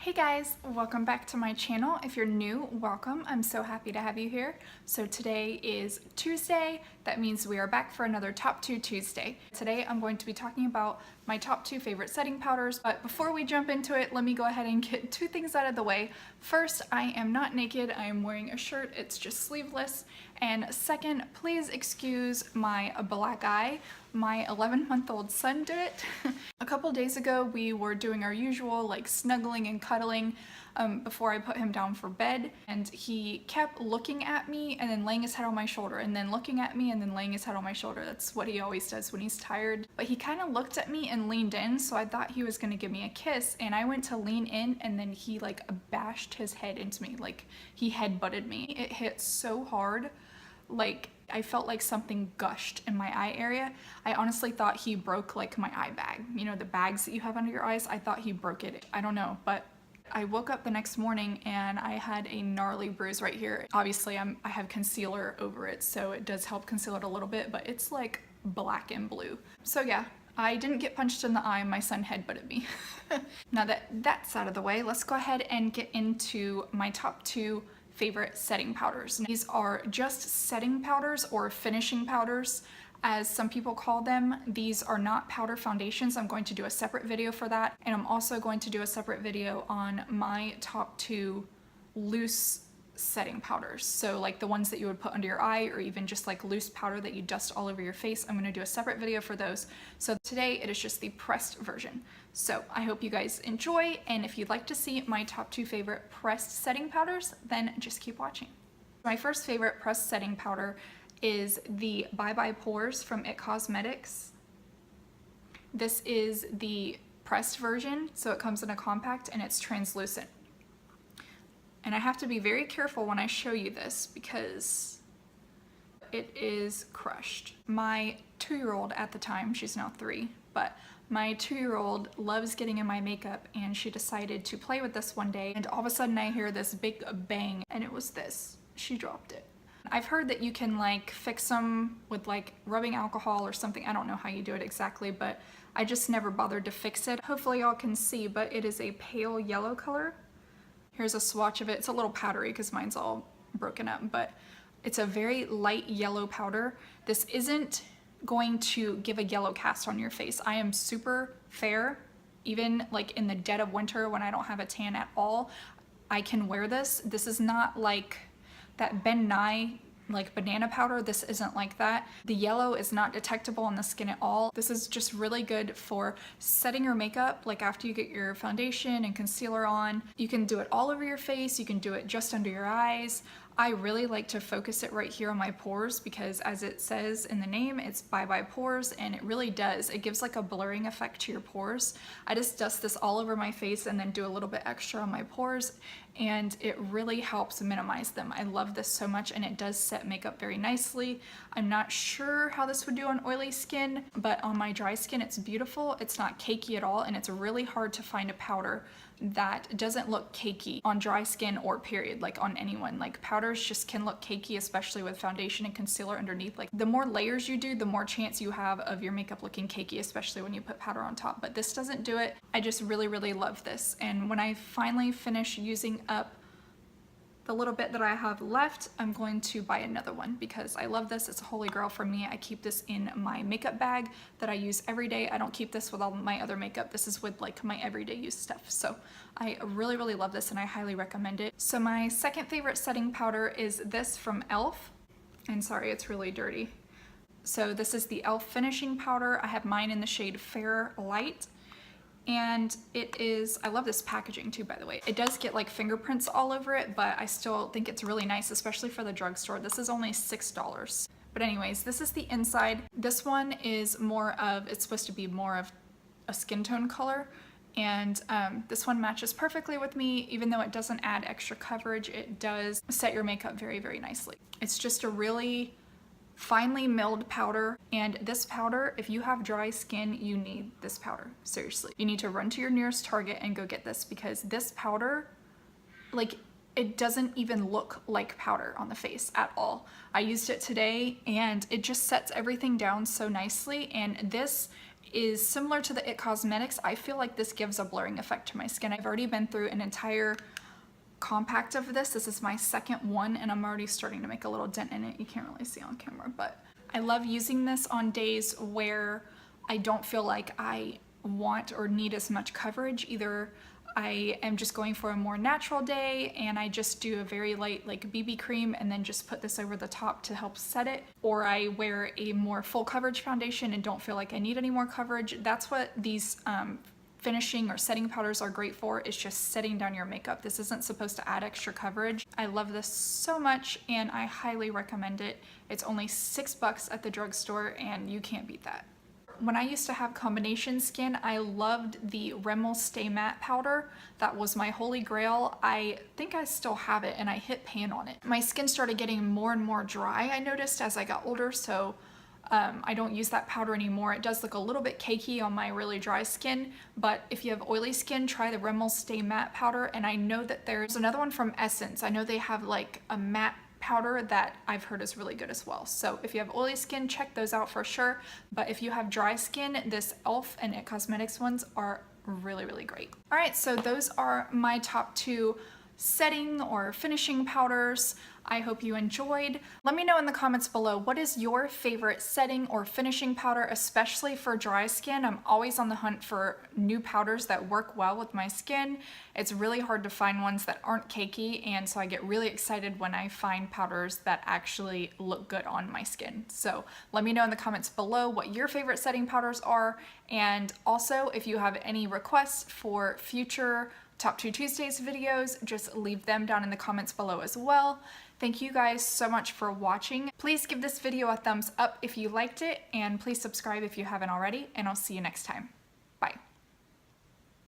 Hey guys, welcome back to my channel. If you're new, welcome. I'm so happy to have you here. So today is Tuesday. That means we are back for another Top 2 Tuesday. Today I'm going to be talking about my top 2 favorite setting powders, but before we jump into it, let me go ahead and get 2 things out of the way. First, I am not naked. I am wearing a shirt. It's just sleeveless. And second, please excuse my black eye. My 11-month-old son did it. A couple days ago, we were doing our usual like snuggling and cuddling before I put him down for bed, and he kept looking at me and then laying his head on my shoulder and then looking at me and then laying his head on my shoulder. That's what he always does when he's tired. But he kind of looked at me and leaned in, so I thought he was gonna give me a kiss, and I went to lean in and then he like bashed his head into me, like he head-butted me. It hit so hard, like I felt like something gushed in my eye area. I honestly thought he broke like my eye bag. You know, the bags that you have under your eyes? I thought he broke it. I don't know, but I woke up the next morning and I had a gnarly bruise right here. Obviously I have concealer over it, so it does help conceal it a little bit, but it's like black and blue. So yeah, I didn't get punched in the eye, my son headbutted me. Now that that's out of the way, let's go ahead and get into my top 2 favorite setting powders. These are just setting powders, or finishing powders as some people call them. These are not powder foundations. I'm going to do a separate video for that, and I'm also going to do a separate video on my top 2 loose setting powders. So like the ones that you would put under your eye, or even just like loose powder that you dust all over your face. I'm going to do a separate video for those. So today it is just the pressed version. So I hope you guys enjoy, and if you'd like to see my top 2 favorite pressed setting powders, then just keep watching. My first favorite pressed setting powder is the Bye Bye Pores from IT Cosmetics. This is the pressed version, so it comes in a compact and it's translucent. And I have to be very careful when I show you this because it is crushed. My 2-year-old at the time, she's now 3, but my 2-year-old loves getting in my makeup, and she decided to play with this one day, and all of a sudden I hear this big bang, and it was this. She dropped it. I've heard that you can like fix them with like rubbing alcohol or something. I don't know how you do it exactly, but I just never bothered to fix it. Hopefully y'all can see, but it is a pale yellow color. Here's a swatch of it. It's a little powdery because mine's all broken up, but it's a very light yellow powder. This isn't going to give a yellow cast on your face. I am super fair, even like in the dead of winter when I don't have a tan at all. I can wear this. This is not like that Ben Nye like banana powder. This isn't like that. The yellow is not detectable on the skin at all. This is just really good for setting your makeup, like after you get your foundation and concealer on. You can do it all over your face. You can do it just under your eyes. I really like to focus it right here on my pores because, as it says in the name, it's Bye Bye Pores, and it really does. It gives like a blurring effect to your pores. I just dust this all over my face and then do a little bit extra on my pores, and it really helps minimize them. I love this so much, and it does set makeup very nicely. I'm not sure how this would do on oily skin, but on my dry skin it's beautiful. It's not cakey at all, and it's really hard to find a powder that doesn't look cakey on dry skin or period, like on anyone. Like powders just can look cakey, especially with foundation and concealer underneath. Like the more layers you do, the more chance you have of your makeup looking cakey, especially when you put powder on top. But this doesn't do it. I just really love this. And when I finally finish using up the little bit that I have left, I'm going to buy another one because I love this. It's a holy grail for me. I keep this in my makeup bag that I use every day. I don't keep this with all my other makeup. This is with like my everyday use stuff. So I really love this, and I highly recommend it. So my second favorite setting powder is this from e.l.f. And sorry, it's really dirty. So this is the e.l.f. finishing powder. I have mine in the shade Fair Light. And it is, I love this packaging too, by the way. It does get like fingerprints all over it, but I still think it's really nice, especially for the drugstore. This is only $6. But anyways, this is the inside. This one is more of, it's supposed to be more of a skin tone color. And this one matches perfectly with me. Even though it doesn't add extra coverage, it does set your makeup very nicely. It's just a really finely milled powder, and this powder, if you have dry skin, you need this powder. Seriously, you need to run to your nearest Target and go get this, because this powder, like, it doesn't even look like powder on the face at all. I used it today and it just sets everything down so nicely, and this is similar to the IT Cosmetics. I feel like this gives a blurring effect to my skin. I've already been through an entire compact of this. This is my second one and I'm already starting to make a little dent in it. You can't really see on camera, but I love using this on days where I don't feel like I want or need as much coverage. Either I am just going for a more natural day and I just do a very light like BB cream and then just put this over the top to help set it, or I wear a more full coverage foundation and don't feel like I need any more coverage. That's what these finishing or setting powders are great for, is just setting down your makeup. This isn't supposed to add extra coverage. I love this so much and I highly recommend it. It's only $6 at the drugstore and you can't beat that. When I used to have combination skin, I loved the Rimmel Stay Matte powder. That was my holy grail. I think I still have it and I hit pan on it. My skin started getting more and more dry, I noticed, as I got older, so I don't use that powder anymore. It does look a little bit cakey on my really dry skin, but if you have oily skin, try the Rimmel Stay Matte powder. And I know that there's another one from Essence. I know they have like a matte powder that I've heard is really good as well. So if you have oily skin, check those out for sure. But if you have dry skin, this e.l.f. and IT Cosmetics ones are really, really great. All right, so those are my top 2 setting or finishing powders. I hope you enjoyed. Let me know in the comments below, what is your favorite setting or finishing powder, especially for dry skin? I'm always on the hunt for new powders that work well with my skin. It's really hard to find ones that aren't cakey, and so I get really excited when I find powders that actually look good on my skin. So let me know in the comments below what your favorite setting powders are, and also if you have any requests for future Top 2 Tuesdays videos, just leave them down in the comments below as well. Thank you guys so much for watching. Please give this video a thumbs up if you liked it, and please subscribe if you haven't already, and I'll see you next time.